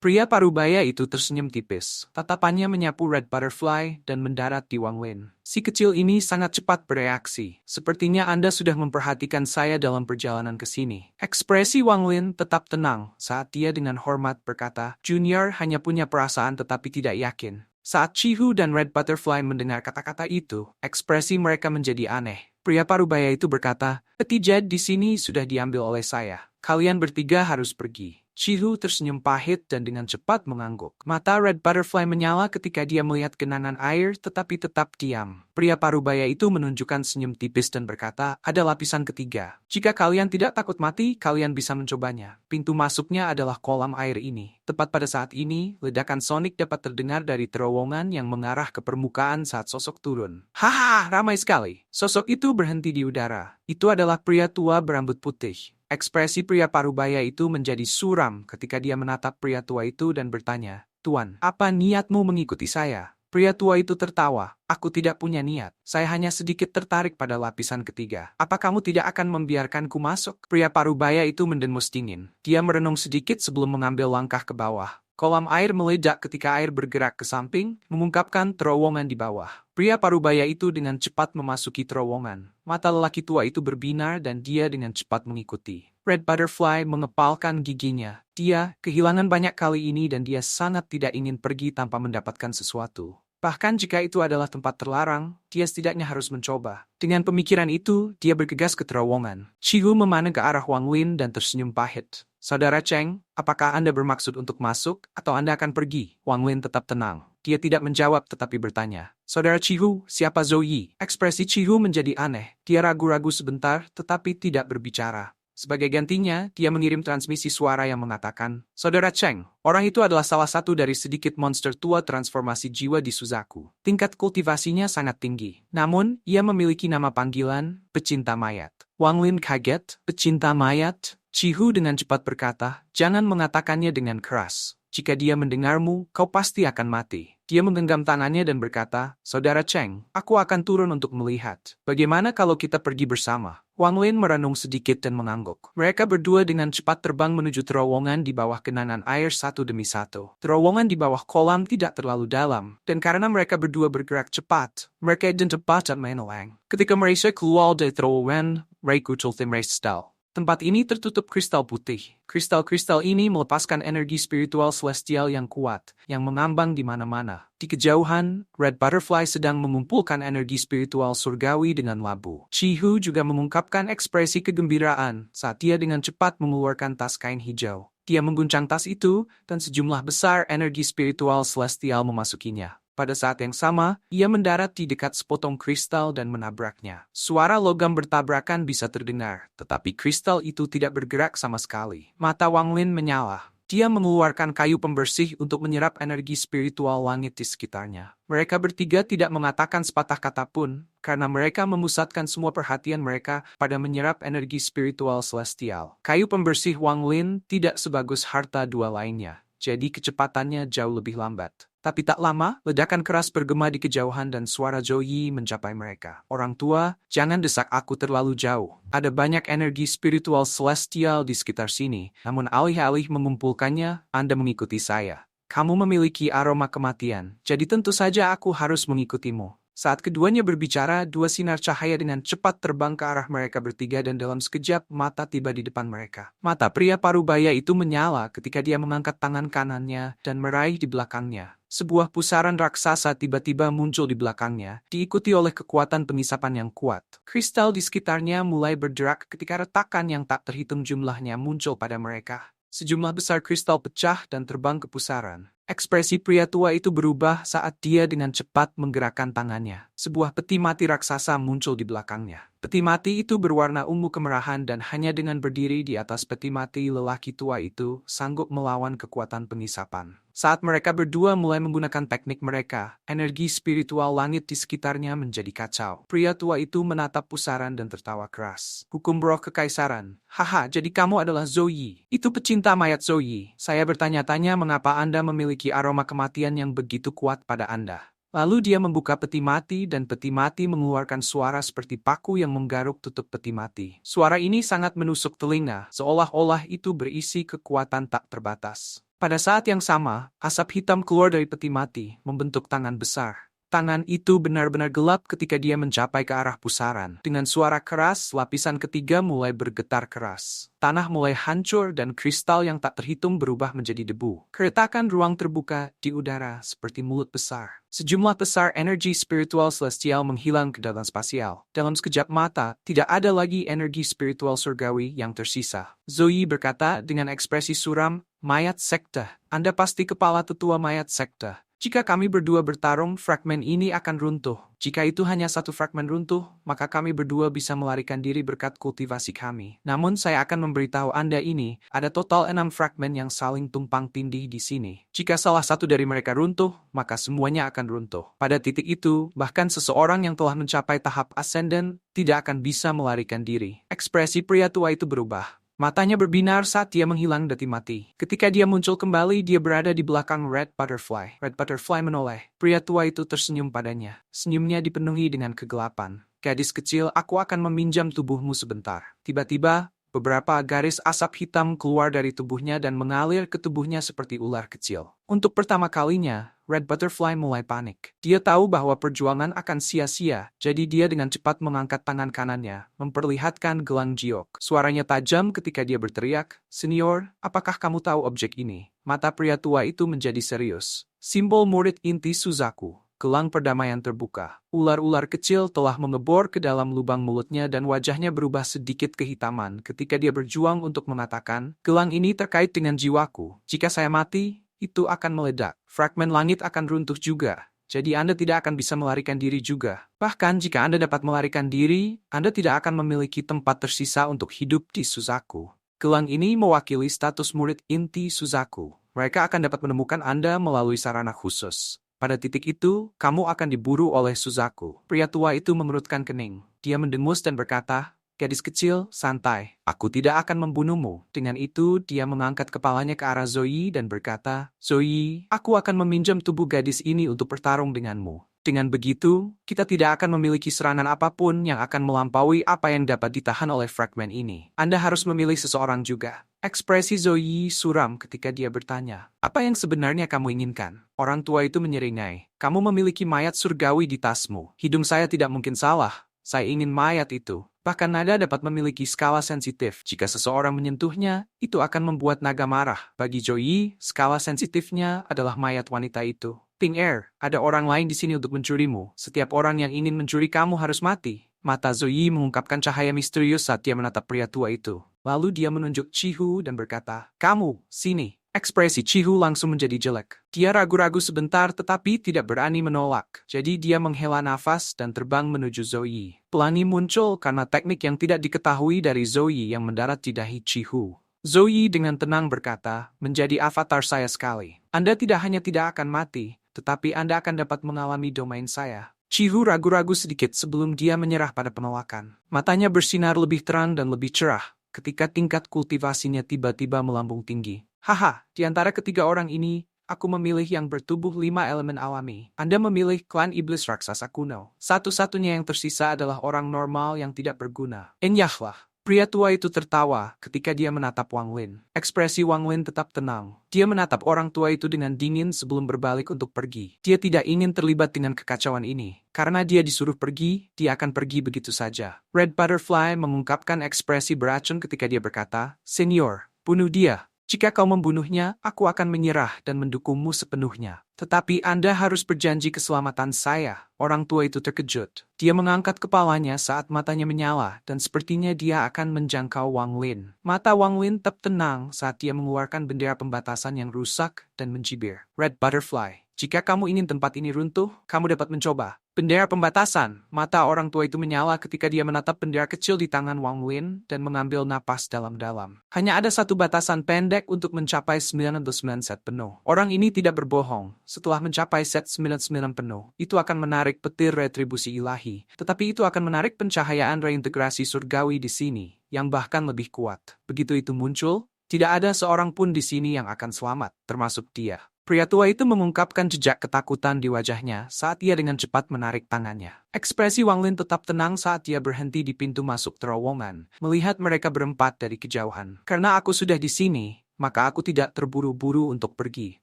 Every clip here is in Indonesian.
Pria parubaya itu tersenyum tipis. Tatapannya menyapu Red Butterfly dan mendarat di Wang Lin. Si kecil ini sangat cepat bereaksi. Sepertinya Anda sudah memperhatikan saya dalam perjalanan ke sini. Ekspresi Wang Lin tetap tenang saat dia dengan hormat berkata, Junior hanya punya perasaan tetapi tidak yakin. Saat Chihu dan Red Butterfly mendengar kata-kata itu, ekspresi mereka menjadi aneh. Pria parubaya itu berkata, Petijad di sini sudah diambil oleh saya. Kalian bertiga harus pergi. Chihu tersenyum pahit dan dengan cepat mengangguk. Mata Red Butterfly menyala ketika dia melihat genangan air tetapi tetap diam. Pria parubaya itu menunjukkan senyum tipis dan berkata, ada lapisan ketiga. Jika kalian tidak takut mati, kalian bisa mencobanya. Pintu masuknya adalah kolam air ini. Tepat pada saat ini, ledakan sonik dapat terdengar dari terowongan yang mengarah ke permukaan saat sosok turun. Haha, ramai sekali. Sosok itu berhenti di udara. Itu adalah pria tua berambut putih. Ekspresi pria parubaya itu menjadi suram ketika dia menatap pria tua itu dan bertanya, Tuan, apa niatmu mengikuti saya? Pria tua itu tertawa, aku tidak punya niat, saya hanya sedikit tertarik pada lapisan ketiga. Apa kamu tidak akan membiarkanku masuk? Pria parubaya itu mendengus dingin. Dia merenung sedikit sebelum mengambil langkah ke bawah. Kolam air meledak ketika air bergerak ke samping, mengungkapkan terowongan di bawah. Pria parubaya itu dengan cepat memasuki terowongan. Mata lelaki tua itu berbinar dan dia dengan cepat mengikuti. Red Butterfly mengepalkan giginya. Dia kehilangan banyak kali ini dan dia sangat tidak ingin pergi tanpa mendapatkan sesuatu. Bahkan jika itu adalah tempat terlarang, dia setidaknya harus mencoba. Dengan pemikiran itu, dia bergegas ke terowongan. Chihu memandang ke arah Wang Lin dan tersenyum pahit. Saudara Cheng, apakah Anda bermaksud untuk masuk atau Anda akan pergi? Wang Lin tetap tenang. Dia tidak menjawab tetapi bertanya. Saudara Chihu, siapa Zhou Yi? Ekspresi Chihu menjadi aneh. Dia ragu-ragu sebentar tetapi tidak berbicara. Sebagai gantinya, dia mengirim transmisi suara yang mengatakan, Saudara Cheng, orang itu adalah salah satu dari sedikit monster tua transformasi jiwa di Suzaku. Tingkat kultivasinya sangat tinggi. Namun, ia memiliki nama panggilan, Pecinta Mayat. Wang Lin kaget, Pecinta Mayat? Chihu dengan cepat berkata, jangan mengatakannya dengan keras. Jika dia mendengarmu, kau pasti akan mati. Dia menggenggam tangannya dan berkata, Saudara Cheng, aku akan turun untuk melihat. Bagaimana kalau kita pergi bersama? Wang Lin merenung sedikit dan mengangguk. Mereka berdua dengan cepat terbang menuju terowongan di bawah genangan air satu demi satu. Terowongan di bawah kolam tidak terlalu dalam, dan karena mereka berdua bergerak cepat, mereka cepat menelang. Ketika mereka keluar dari terowongan, mereka mereka tempat ini tertutup kristal putih. Kristal-kristal ini melepaskan energi spiritual celestial yang kuat, yang mengambang di mana-mana. Di kejauhan, Red Butterfly sedang mengumpulkan energi spiritual surgawi dengan labu. Chihu juga mengungkapkan ekspresi kegembiraan saat dia dengan cepat mengeluarkan tas kain hijau. Dia mengguncang tas itu, dan sejumlah besar energi spiritual celestial memasukinya. Pada saat yang sama, ia mendarat di dekat sepotong kristal dan menabraknya. Suara logam bertabrakan bisa terdengar, tetapi kristal itu tidak bergerak sama sekali. Mata Wang Lin menyala. Dia mengeluarkan kayu pembersih untuk menyerap energi spiritual langit di sekitarnya. Mereka bertiga tidak mengatakan sepatah kata pun, karena mereka memusatkan semua perhatian mereka pada menyerap energi spiritual celestial. Kayu pembersih Wang Lin tidak sebagus harta dua lainnya, jadi kecepatannya jauh lebih lambat. Tapi tak lama, ledakan keras bergema di kejauhan dan suara Zhou Yi mencapai mereka. Orang tua, jangan desak aku terlalu jauh. Ada banyak energi spiritual celestial di sekitar sini, namun alih-alih mengumpulkannya, Anda mengikuti saya. Kamu memiliki aroma kematian, jadi tentu saja aku harus mengikutimu. Saat keduanya berbicara, dua sinar cahaya dengan cepat terbang ke arah mereka bertiga dan dalam sekejap mata tiba di depan mereka. Mata pria parubaya itu menyala ketika dia mengangkat tangan kanannya dan meraih di belakangnya. Sebuah pusaran raksasa tiba-tiba muncul di belakangnya, diikuti oleh kekuatan pengisapan yang kuat. Kristal di sekitarnya mulai bergerak ketika retakan yang tak terhitung jumlahnya muncul pada mereka. Sejumlah besar kristal pecah dan terbang ke pusaran. Ekspresi pria tua itu berubah saat dia dengan cepat menggerakkan tangannya. Sebuah peti mati raksasa muncul di belakangnya. Peti mati itu berwarna ungu kemerahan dan hanya dengan berdiri di atas peti mati lelaki tua itu sanggup melawan kekuatan pengisapan. Saat mereka berdua mulai menggunakan teknik mereka, energi spiritual langit di sekitarnya menjadi kacau. Pria tua itu menatap pusaran dan tertawa keras. Hukum roh kekaisaran. Haha, jadi kamu adalah Zhou Yi. Itu pecinta mayat Zhou Yi. Saya bertanya-tanya mengapa Anda memiliki aroma kematian yang begitu kuat pada Anda. Lalu dia membuka peti mati dan peti mati mengeluarkan suara seperti paku yang menggaruk tutup peti mati. Suara ini sangat menusuk telinga, seolah-olah itu berisi kekuatan tak terbatas. Pada saat yang sama, asap hitam keluar dari peti mati, membentuk tangan besar. Tangan itu benar-benar gelap ketika dia mencapai ke arah pusaran. Dengan suara keras, lapisan ketiga mulai bergetar keras. Tanah mulai hancur dan kristal yang tak terhitung berubah menjadi debu. Keretakan ruang terbuka di udara seperti mulut besar. Sejumlah besar energi spiritual celestial menghilang ke dalam spasial. Dalam sekejap mata, tidak ada lagi energi spiritual surgawi yang tersisa. Zoe berkata dengan ekspresi suram, "Mayat sekte, Anda pasti kepala tetua mayat sekte. Jika kami berdua bertarung, fragmen ini akan runtuh. Jika itu hanya satu fragmen runtuh, maka kami berdua bisa melarikan diri berkat kultivasi kami. Namun saya akan memberitahu Anda ini, ada total 6 fragmen yang saling tumpang tindih di sini. Jika salah satu dari mereka runtuh, maka semuanya akan runtuh. Pada titik itu, bahkan seseorang yang telah mencapai tahap ascendant tidak akan bisa melarikan diri." Ekspresi pria tua itu berubah. Matanya berbinar saat dia menghilang dari mati. Ketika dia muncul kembali, dia berada di belakang Red Butterfly. Red Butterfly menoleh. Pria tua itu tersenyum padanya. Senyumnya dipenuhi dengan kegelapan. "Gadis kecil, aku akan meminjam tubuhmu sebentar." Tiba-tiba, beberapa garis asap hitam keluar dari tubuhnya dan mengalir ke tubuhnya seperti ular kecil. Untuk pertama kalinya, Red Butterfly mulai panik. Dia tahu bahwa perjuangan akan sia-sia, jadi dia dengan cepat mengangkat tangan kanannya, memperlihatkan gelang giok. Suaranya tajam ketika dia berteriak, "Senior, apakah kamu tahu objek ini?" Mata pria tua itu menjadi serius. "Simbol murid inti Suzaku. Gelang perdamaian terbuka." Ular-ular kecil telah mengebor ke dalam lubang mulutnya dan wajahnya berubah sedikit kehitaman ketika dia berjuang untuk mengatakan, "Gelang ini terkait dengan jiwaku. Jika saya mati, itu akan meledak. Fragmen langit akan runtuh juga. Jadi Anda tidak akan bisa melarikan diri juga. Bahkan jika Anda dapat melarikan diri, Anda tidak akan memiliki tempat tersisa untuk hidup di Suzaku. Gelang ini mewakili status murid inti Suzaku. Mereka akan dapat menemukan Anda melalui sarana khusus. Pada titik itu, kamu akan diburu oleh Suzaku." Pria tua itu mengerutkan kening. Dia mendengus dan berkata, "Gadis kecil, santai. Aku tidak akan membunuhmu." Dengan itu, dia mengangkat kepalanya ke arah Zoe dan berkata, "Zoe, aku akan meminjam tubuh gadis ini untuk bertarung denganmu. Dengan begitu, kita tidak akan memiliki serangan apapun yang akan melampaui apa yang dapat ditahan oleh fragmen ini. Anda harus memilih seseorang juga." Ekspresi Zoe suram ketika dia bertanya, "Apa yang sebenarnya kamu inginkan?" Orang tua itu menyeringai, "Kamu memiliki mayat surgawi di tasmu. Hidung saya tidak mungkin salah. Saya ingin mayat itu." Bahkan naga dapat memiliki skala sensitif. Jika seseorang menyentuhnya, itu akan membuat naga marah. Bagi Joey, skala sensitifnya adalah mayat wanita itu. "Ting Air, ada orang lain di sini untuk mencurimu. Setiap orang yang ingin mencuri kamu harus mati." Mata Zoe mengungkapkan cahaya misterius saat dia menatap pria tua itu. Lalu dia menunjuk Chihu dan berkata, "Kamu, sini." Ekspresi Chihu langsung menjadi jelek. Dia ragu-ragu sebentar tetapi tidak berani menolak. Jadi dia menghela nafas dan terbang menuju Zoe. Pelangi muncul karena teknik yang tidak diketahui dari Zoe yang mendarat di dahi Chihu. Zoe dengan tenang berkata, "Menjadi avatar saya sekali. Anda tidak hanya tidak akan mati, tetapi Anda akan dapat mengalami domain saya." Chihu ragu-ragu sedikit sebelum dia menyerah pada penolakan. Matanya bersinar lebih terang dan lebih cerah ketika tingkat kultivasinya tiba-tiba melambung tinggi. "Haha, di antara ketiga orang ini, aku memilih yang bertubuh 5 elemen alami. Anda memilih klan iblis raksasa kuno. Satu-satunya yang tersisa adalah orang normal yang tidak berguna." Enyahlah. Pria tua itu tertawa ketika dia menatap Wang Lin. Ekspresi Wang Lin tetap tenang. Dia menatap orang tua itu dengan dingin sebelum berbalik untuk pergi. Dia tidak ingin terlibat dengan kekacauan ini. Karena dia disuruh pergi, dia akan pergi begitu saja. Red Butterfly mengungkapkan ekspresi beracun ketika dia berkata, "Senior, bunuh dia. Jika kau membunuhnya, aku akan menyerah dan mendukungmu sepenuhnya. Tetapi Anda harus berjanji keselamatan saya." Orang tua itu terkejut. Dia mengangkat kepalanya saat matanya menyala dan sepertinya dia akan menjangkau Wang Lin. Mata Wang Lin tetap tenang saat dia mengeluarkan bendera pembatasan yang rusak dan mencibir. "Red Butterfly, jika kamu ingin tempat ini runtuh, kamu dapat mencoba." Bendera pembatasan. Mata orang tua itu menyala ketika dia menatap bendera kecil di tangan Wang Lin dan mengambil napas dalam-dalam. Hanya ada satu batasan pendek untuk mencapai 99 set penuh. Orang ini tidak berbohong. Setelah mencapai set 99 penuh, itu akan menarik petir retribusi ilahi. Tetapi itu akan menarik pencahayaan reintegrasi surgawi di sini, yang bahkan lebih kuat. Begitu itu muncul, tidak ada seorang pun di sini yang akan selamat, termasuk dia. Pria tua itu mengungkapkan jejak ketakutan di wajahnya saat ia dengan cepat menarik tangannya. Ekspresi Wang Lin tetap tenang saat dia berhenti di pintu masuk terowongan, melihat mereka berempat dari kejauhan. "Karena aku sudah di sini, maka aku tidak terburu-buru untuk pergi.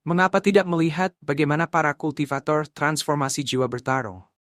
Mengapa tidak melihat bagaimana para kultivator transformasi jiwa bertarung?